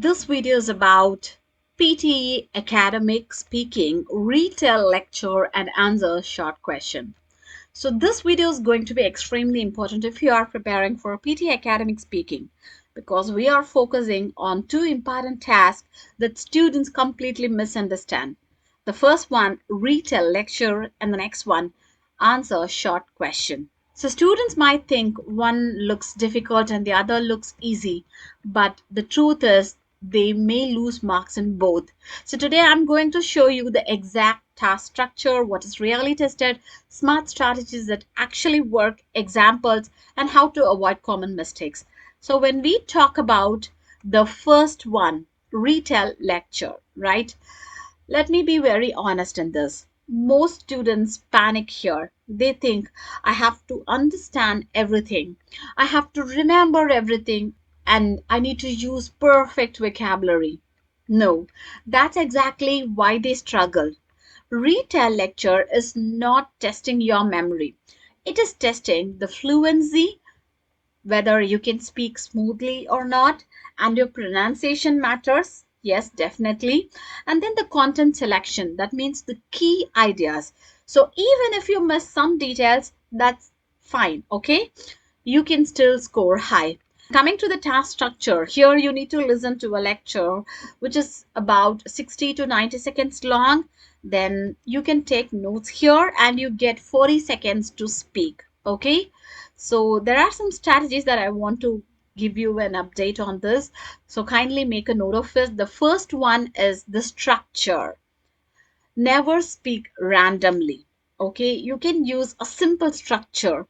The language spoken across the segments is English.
This video is about PTE academic speaking, retail lecture and answer short question. So this video is going to be extremely important if you are preparing for PTE academic speaking because we are focusing on two important tasks that students completely misunderstand. The first one, retail lecture, and the next one, answer short question. So students might think one looks difficult and the other looks easy, but the truth is they may lose marks in both. So today I'm going to show you the exact task structure, what is really tested, smart strategies that actually work, examples, and how to avoid common mistakes. So when we talk about the first one, retail lecture, right? Let me be very honest in this. Most students panic here. They think, I have to understand everything. I have to remember everything and I need to use perfect vocabulary. No, that's exactly why they struggle. Retail lecture is not testing your memory. It is testing the fluency, whether you can speak smoothly or not, and your pronunciation matters. Yes, definitely. And then the content selection, that means the key ideas. So even if you miss some details, that's fine, okay? You can still score high. Coming to the task structure, here you need to listen to a lecture which is about 60 to 90 seconds long. Then you can take notes here and you get 40 seconds to speak. Okay, so there are some strategies that I want to give you an update on this. So kindly make a note of it. The first one is the structure. Never speak randomly. Okay, you can use a simple structure.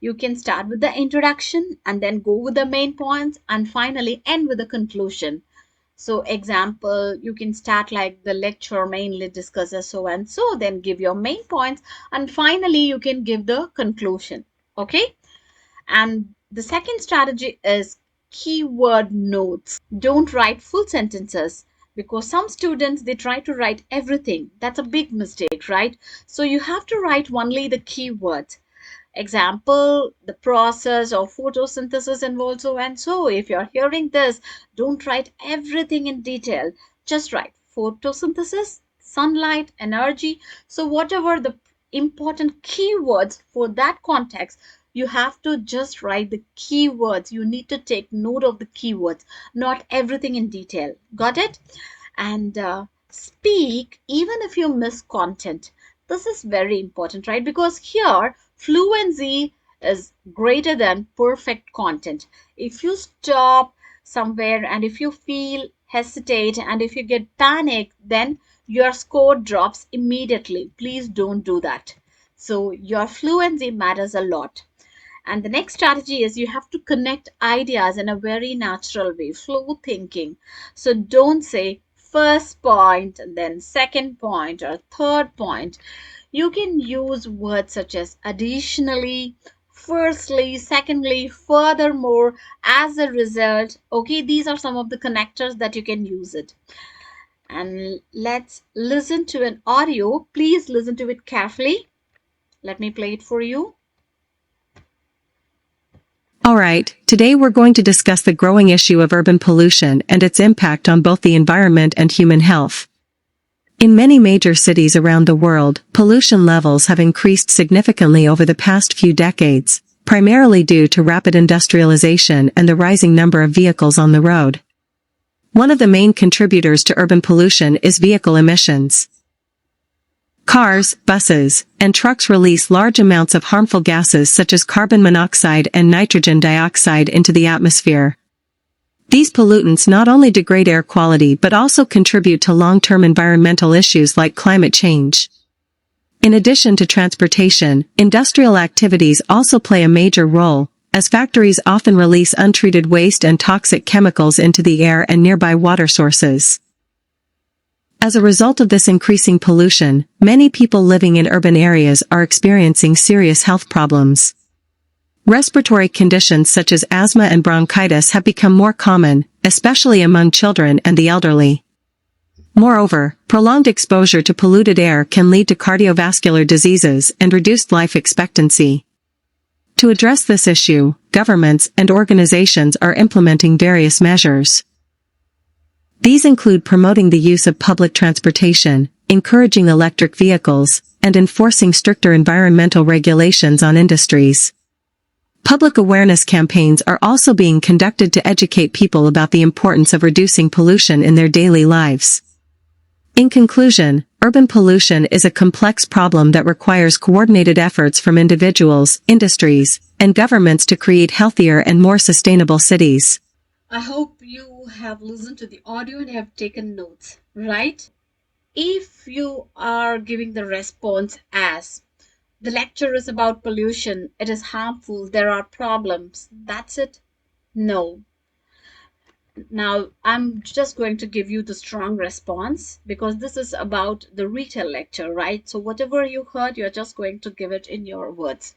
You can start with the introduction and then go with the main points and finally end with the conclusion. So example, you can start like the lecture mainly discusses so and so, then give your main points and finally you can give the conclusion. Okay, and the second strategy is keyword notes. Don't write full sentences because some students they try to write everything. That's a big mistake, right? So you have to write only the keywords. Example, the process of photosynthesis involves so and so. If you're hearing this, don't write everything in detail. Just write photosynthesis, sunlight, energy. So whatever the important keywords for that context, you have to just write the keywords. You need to take note of the keywords, not everything in detail. Got it? And speak even if you miss content. This is very important, right? Because here fluency is greater than perfect content. If you stop somewhere and if you feel hesitate and if you get panic, then your score drops immediately. Please don't do that. So your fluency matters a lot. And the next strategy is you have to connect ideas in a very natural way, flow thinking. So don't say first point and then second point or third point. You can use words such as additionally, firstly, secondly, furthermore, as a result. Okay, these are some of the connectors that you can use it. And let's listen to an audio. Please listen to it carefully. Let me play it for you. Alright, today we're going to discuss the growing issue of urban pollution and its impact on both the environment and human health. In many major cities around the world, pollution levels have increased significantly over the past few decades, primarily due to rapid industrialization and the rising number of vehicles on the road. One of the main contributors to urban pollution is vehicle emissions. Cars, buses, and trucks release large amounts of harmful gases such as carbon monoxide and nitrogen dioxide into the atmosphere. These pollutants not only degrade air quality but also contribute to long-term environmental issues like climate change. In addition to transportation, industrial activities also play a major role, as factories often release untreated waste and toxic chemicals into the air and nearby water sources. As a result of this increasing pollution, many people living in urban areas are experiencing serious health problems. Respiratory conditions such as asthma and bronchitis have become more common, especially among children and the elderly. Moreover, prolonged exposure to polluted air can lead to cardiovascular diseases and reduced life expectancy. To address this issue, governments and organizations are implementing various measures. These include promoting the use of public transportation, encouraging electric vehicles, and enforcing stricter environmental regulations on industries. Public awareness campaigns are also being conducted to educate people about the importance of reducing pollution in their daily lives. In conclusion, urban pollution is a complex problem that requires coordinated efforts from individuals, industries, and governments to create healthier and more sustainable cities. I hope you have listened to the audio and have taken notes, right? If you are giving the response as the lecture is about pollution, it is harmful, there are problems, that's it? No. Now, I'm just going to give you the strong response because this is about the retail lecture, right? So, whatever you heard, you're just going to give it in your words.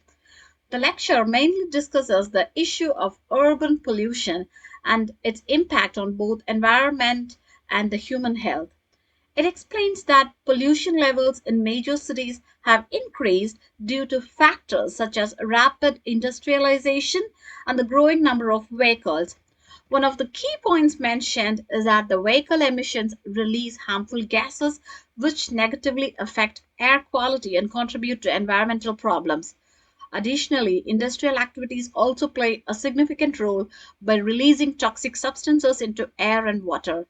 The lecture mainly discusses the issue of urban pollution and its impact on both environment and the human health. It explains that pollution levels in major cities have increased due to factors such as rapid industrialization and the growing number of vehicles. One of the key points mentioned is that the vehicle emissions release harmful gases which negatively affect air quality and contribute to environmental problems. Additionally, industrial activities also play a significant role by releasing toxic substances into air and water.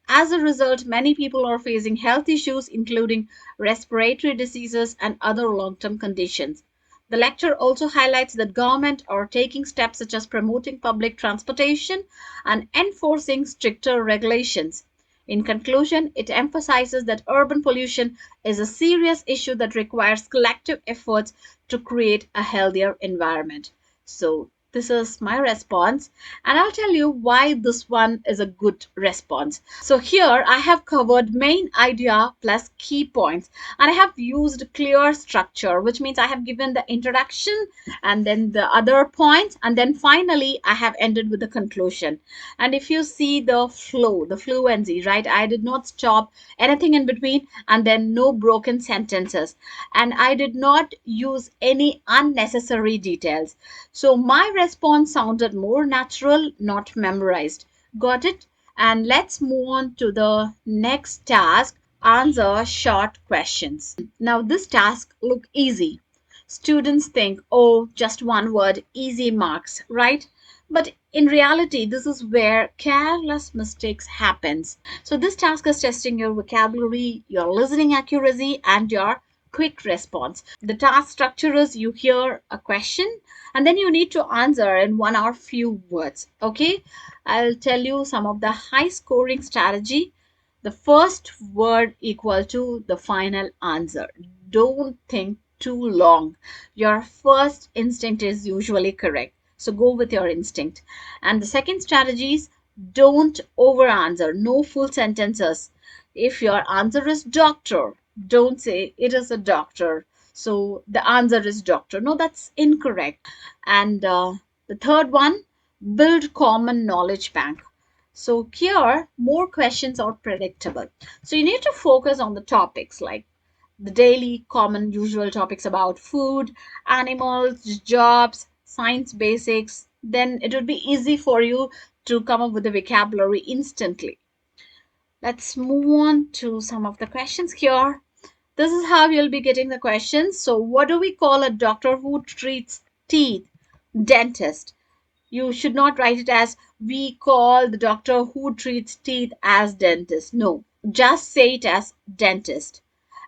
As a result, many people are facing health issues, including respiratory diseases and other long term conditions. The lecture also highlights that government are taking steps such as promoting public transportation and enforcing stricter regulations. In conclusion, it emphasizes that urban pollution is a serious issue that requires collective efforts to create a healthier environment. So, this is my response, and I'll tell you why this one is a good response. So, here I have covered main idea plus key points, and I have used clear structure, which means I have given the introduction and then the other points, and then finally I have ended with the conclusion. And if you see the flow, the fluency, right, I did not stop anything in between, and then no broken sentences, and I did not use any unnecessary details. So my response sounded more natural, not memorized. Got it? And let's move on to the next task, answer short questions. Now this task look easy. Students think, oh, just one word, easy marks, right? But in reality, this is where careless mistakes happens. So this task is testing your vocabulary, your listening accuracy, and your quick response. The task structure is you hear a question and then you need to answer in one or few words. Okay, I'll tell you some of the high scoring strategy. The first word equal to the final answer. Don't think too long. Your first instinct is usually correct. So go with your instinct. And the second strategy is don't over answer. No full sentences. If your answer is doctor, don't say it is a doctor. So the answer is doctor. No, that's incorrect. And the third one, build common knowledge bank. So here, more questions are predictable. So you need to focus on the topics like the daily, common, usual topics about food, animals, jobs, science basics. Then it would be easy for you to come up with the vocabulary instantly. Let's move on to some of the questions here. This is how you'll be getting the questions. So, what do we call a doctor who treats teeth? Dentist. You should not write it as we call the doctor who treats teeth as dentist. No, just say it as dentist.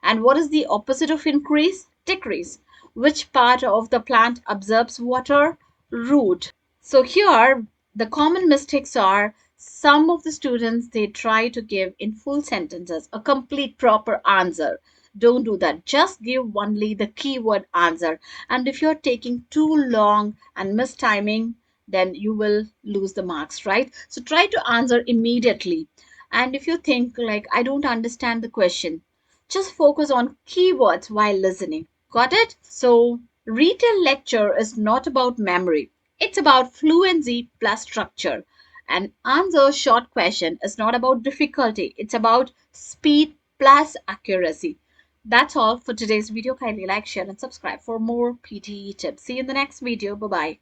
And what is the opposite of increase? Decrease. Which part of the plant absorbs water? Root. So here the common mistakes are some of the students they try to give in full sentences a complete proper answer. Don't do that. Just give only the keyword answer. And if you're taking too long and mistiming, then you will lose the marks, right? So try to answer immediately. And if you think like I don't understand the question, just focus on keywords while listening. Got it? So retail lecture is not about memory. It's about fluency plus structure. And answer short question is not about difficulty. It's about speed plus accuracy. That's all for today's video. Kindly like, share, and subscribe for more PTE tips. See you in the next video. Bye bye.